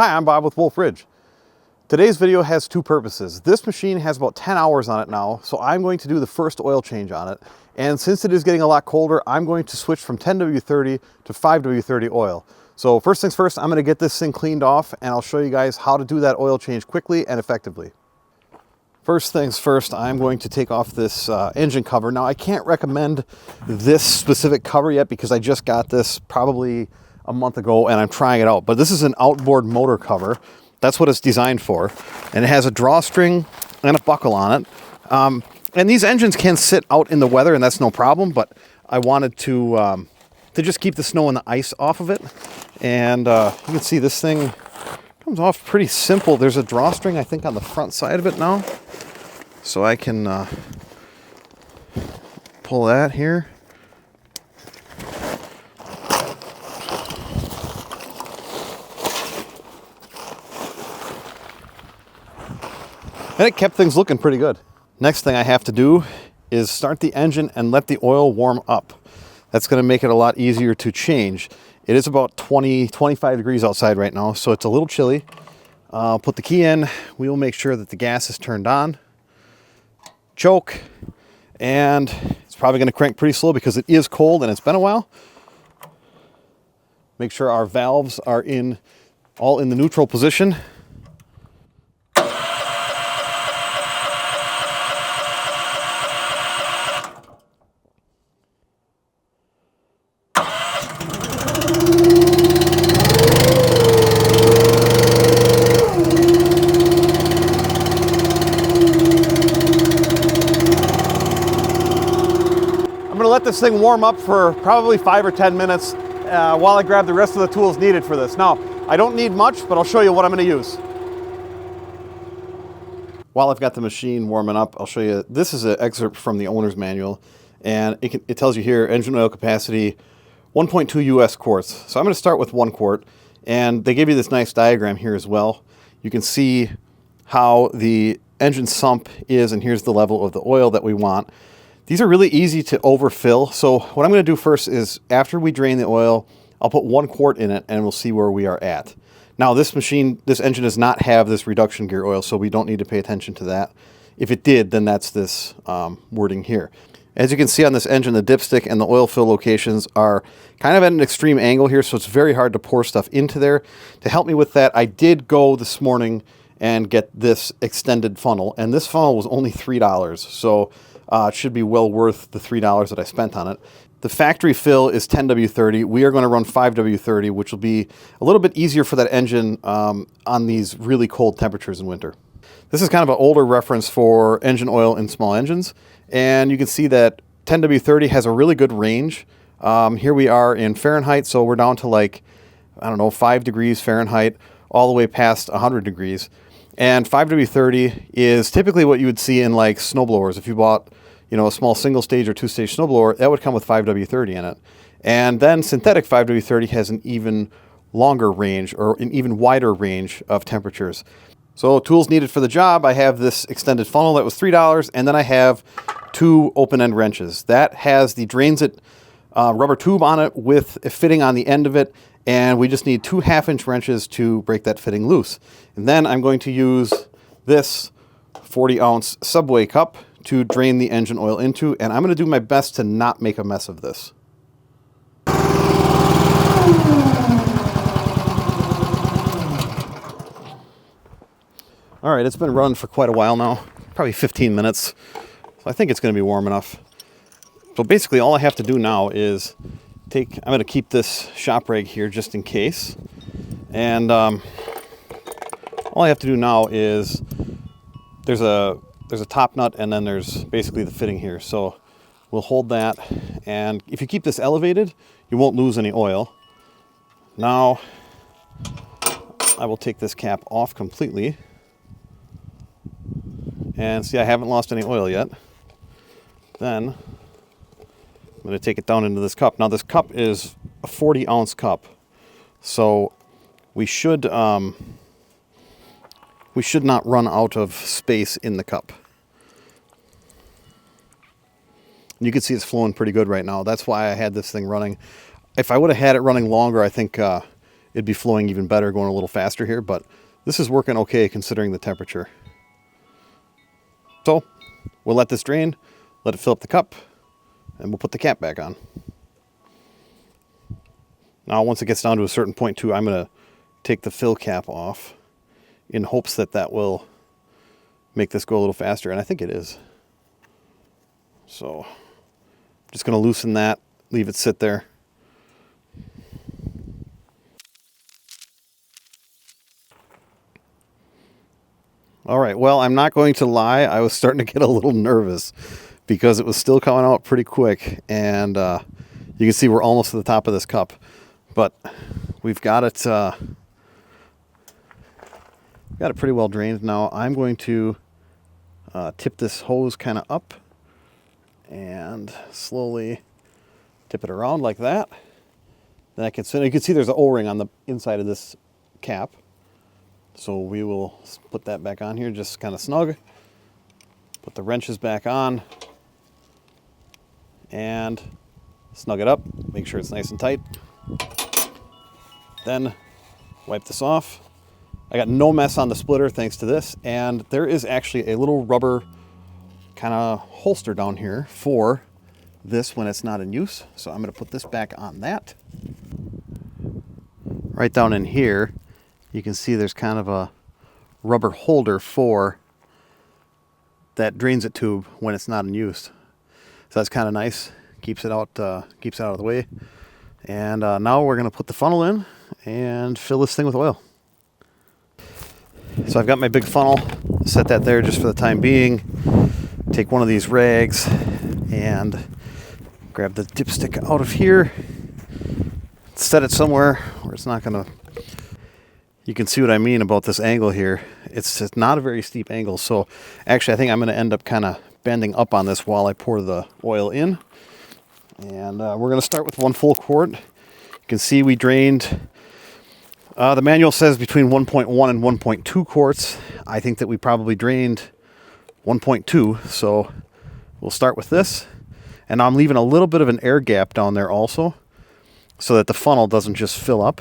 Hi, I'm Bob with Wolfe Ridge. Today's video has two purposes. This machine has about 10 hours on it now, so I'm going to do the first oil change on it. And since it is getting a lot colder, I'm going to switch from 10W30 to 5W30 oil. So first things first, I'm going to get this thing cleaned off and I'll show you guys how to do that oil change quickly and effectively. First things first, I'm going to take off this engine cover. Now I can't recommend this specific cover yet because I just got this probably a month ago and I'm trying it out. But this is an outboard motor cover. That's what it's designed for. And it has a drawstring and a buckle on it. And these engines can sit out in the weather and that's no problem, but I wanted to just keep the snow and the ice off of it. And you can see this thing comes off pretty simple. There's a drawstring, I think, on the front side of it now. So I can pull that here. And it kept things looking pretty good. Next thing I have to do is start the engine and let the oil warm up. That's going to make it a lot easier to change. It is about 25 degrees outside right now, so it's a little chilly. I'll put the key in. We will make sure that the gas is turned on. Choke. And it's probably going to crank pretty slow because it is cold and it's been a while. Make sure our valves are all in the neutral position. I'm going to let this thing warm up for probably 5 or 10 minutes while I grab the rest of the tools needed for this. Now, I don't need much, but I'll show you what I'm going to use. While I've got the machine warming up, I'll show you. This is an excerpt from the owner's manual, and it tells you here, engine oil capacity, 1.2 US quarts. So I'm going to start with 1 quart, and they give you this nice diagram here as well. You can see how the engine sump is, and here's the level of the oil that we want. These are really easy to overfill. So what I'm going to do first is after we drain the oil, I'll put 1 quart in it and we'll see where we are at. Now this engine does not have this reduction gear oil, so we don't need to pay attention to that. If it did, then that's this wording here. As you can see on this engine, the dipstick and the oil fill locations are kind of at an extreme angle here, so it's very hard to pour stuff into there. To help me with that, I did go this morning and get this extended funnel, and this funnel was only $3, so it should be well worth the $3 that I spent on it. The factory fill is 10W30. We are going to run 5W30, which will be a little bit easier for that engine on these really cold temperatures in winter. This is kind of an older reference for engine oil in small engines, and you can see that 10W30 has a really good range. Here we are in Fahrenheit, so we're down to like, I don't know, 5 degrees Fahrenheit, all the way past 100 degrees. And 5W30 is typically what you would see in like snowblowers. If you bought, a small single stage or 2-stage snowblower, that would come with 5W30 in it. And then synthetic 5W30 has an even longer range or an even wider range of temperatures. So tools needed for the job, I have this extended funnel that was $3, and then I have 2 open-end wrenches. That has the drains it rubber tube on it with a fitting on the end of it, and we just need 2 half-inch wrenches to break that fitting loose. And then I'm going to use this 40-ounce Subway cup to drain the engine oil into, and I'm going to do my best to not make a mess of this. All right, it's been running for quite a while now, probably 15 minutes, so I think it's going to be warm enough. So basically all I have to do now is I'm going to keep this shop rag here just in case, and all I have to do now is there's a top nut and then there's basically the fitting here. So we'll hold that, and if you keep this elevated, you won't lose any oil. Now I will take this cap off completely, and see, I haven't lost any oil yet. Then I'm going to take it down into this cup. Now this cup is a 40-ounce cup, so we should not run out of space in the cup. You can see it's flowing pretty good right now. That's why I had this thing running. If I would have had it running longer, I think it'd be flowing even better going a little faster here, but this is working okay considering the temperature. So we'll let this drain, let it fill up the cup, and we'll put the cap back on. Now once it gets down to a certain point too, I'm going to take the fill cap off in hopes that that will make this go a little faster, and I think it is. So I'm just going to loosen that, leave it sit there. All right, well, I'm not going to lie, I was starting to get a little nervous because it was still coming out pretty quick, and you can see we're almost to the top of this cup, but we've got it pretty well drained. Now I'm going to tip this hose kind of up and slowly tip it around like that. Then I can see, you can see there's an O-ring on the inside of this cap. So we will put that back on here, just kind of snug. Put the wrenches back on and snug it up. Make sure it's nice and tight. Then wipe this off. I got no mess on the splitter thanks to this, and there is actually a little rubber kind of holster down here for this when it's not in use. So I'm going to put this back on that. Right down in here, you can see there's kind of a rubber holder for that drains it tube when it's not in use. So that's kind of nice. Keeps it out of the way. And now we're going to put the funnel in and fill this thing with oil. So I've got my big funnel, set that there just for the time being. Take one of these rags and grab the dipstick out of here. Set it somewhere where it's not going to... You can see what I mean about this angle here. It's not a very steep angle, so actually I think I'm going to end up kind of bending up on this while I pour the oil in. And we're going to start with 1 full quart. You can see we drained... the manual says between 1.1 and 1.2 quarts. I think that we probably drained 1.2, so we'll start with this. And I'm leaving a little bit of an air gap down there also, so that the funnel doesn't just fill up.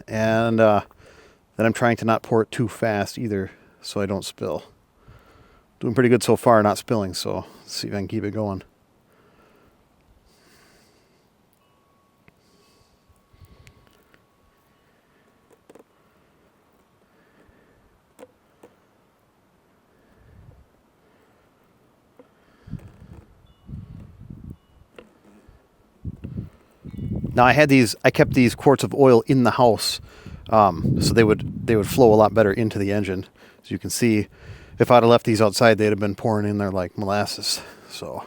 And then I'm trying to not pour it too fast either, so I don't spill. Doing pretty good so far, not spilling, so let's see if I can keep it going. Now I kept these quarts of oil in the house, so they would flow a lot better into the engine. As you can see, if I'd have left these outside, they'd have been pouring in there like molasses. So,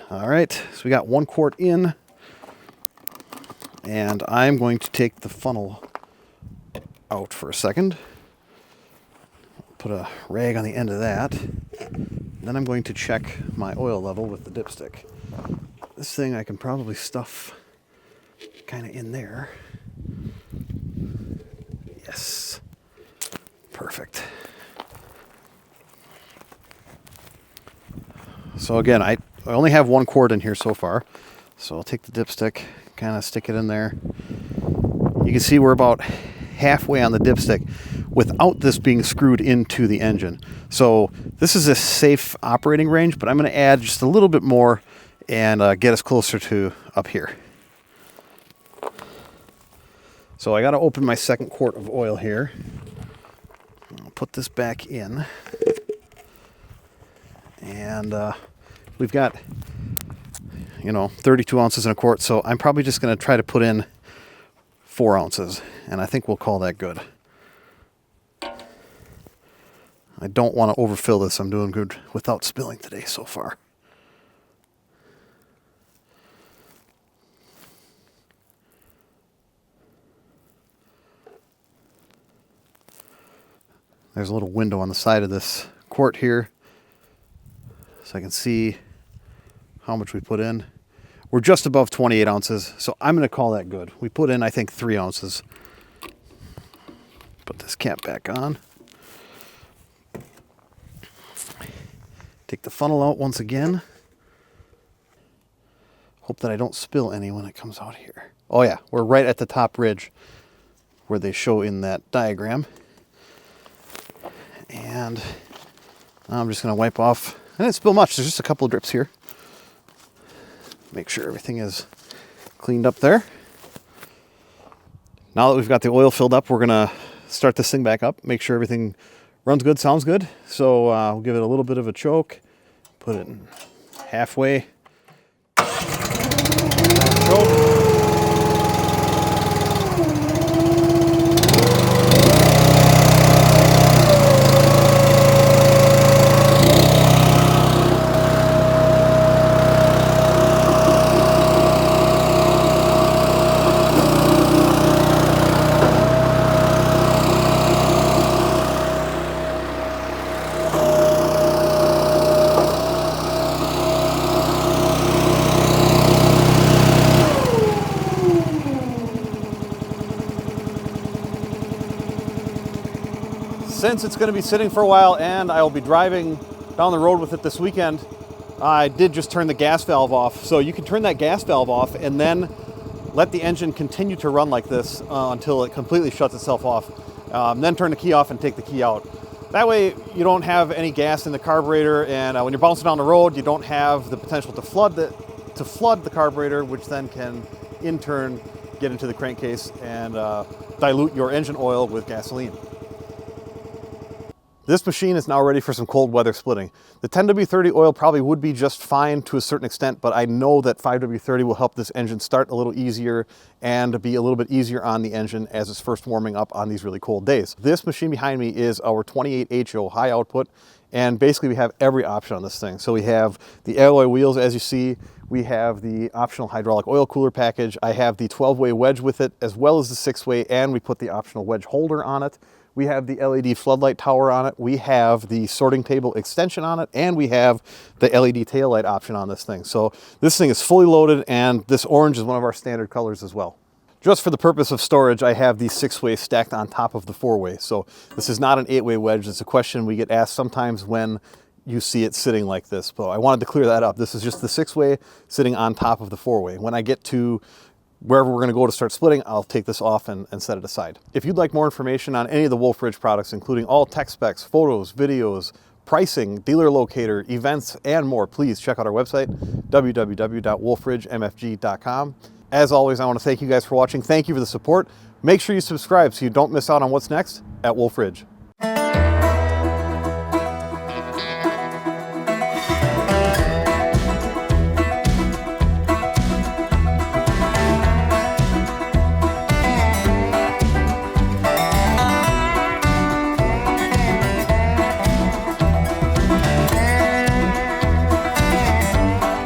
all right, so we got 1 quart in, and I'm going to take the funnel out for a second. Put a rag on the end of that. Then I'm going to check my oil level with the dipstick. This thing I can probably stuff kind of in there. Yes. Perfect. So again, I only have 1 quart in here so far. So I'll take the dipstick, kind of stick it in there. You can see we're about halfway on the dipstick without this being screwed into the engine. So this is a safe operating range, but I'm going to add just a little bit more and get us closer to up here. So I got to open my 2nd quart of oil here. I'll put this back in. And we've got, 32 ounces in a quart. So I'm probably just going to try to put in 4 ounces. And I think we'll call that good. I don't want to overfill this. I'm doing good without spilling today so far. There's a little window on the side of this quart here, so I can see how much we put in. We're just above 28 ounces, so I'm going to call that good. We put in, I think, 3 ounces. Put this cap back on. Take the funnel out once again. Hope that I don't spill any when it comes out here. Oh yeah, we're right at the top ridge where they show in that diagram. And I'm just going to wipe off. I didn't spill much. There's just a couple of drips here. Make sure everything is cleaned up there. Now that we've got the oil filled up, we're going to start this thing back up. Make sure everything runs good, sounds good. So we'll give it a little bit of a choke. Put it in halfway. Choke. Since it's going to be sitting for a while and I will be driving down the road with it this weekend, I did just turn the gas valve off. So you can turn that gas valve off and then let the engine continue to run like this until it completely shuts itself off. Then turn the key off and take the key out. That way you don't have any gas in the carburetor, and when you're bouncing down the road, you don't have the potential to flood the carburetor, which then can in turn get into the crankcase and dilute your engine oil with gasoline. This machine is now ready for some cold weather splitting. The 10W30 oil probably would be just fine to a certain extent, but I know that 5W30 will help this engine start a little easier and be a little bit easier on the engine as it's first warming up on these really cold days. This machine behind me is our 28HO high output, and basically we have every option on this thing. So we have the alloy wheels, as you see. We have the optional hydraulic oil cooler package. I have the 12-way wedge with it, as well as the 6-way, and we put the optional wedge holder on it. We have the LED floodlight tower on it. We have the sorting table extension on it, and we have the LED taillight option on this thing. So this thing is fully loaded, and this orange is one of our standard colors as well. Just for the purpose of storage, I have the 6-way stacked on top of the 4-way. So this is not an 8-way wedge. It's a question we get asked sometimes when you see it sitting like this. But I wanted to clear that up. This is just the 6-way sitting on top of the 4-way. When I get to wherever we're going to go to start splitting, I'll take this off and set it aside. If you'd like more information on any of the Wolfe Ridge products, including all tech specs, photos, videos, pricing, dealer locator, events, and more, please check out our website, www.wolferidgemfg.com. As always, I want to thank you guys for watching. Thank you for the support. Make sure you subscribe so you don't miss out on what's next at Wolfe Ridge.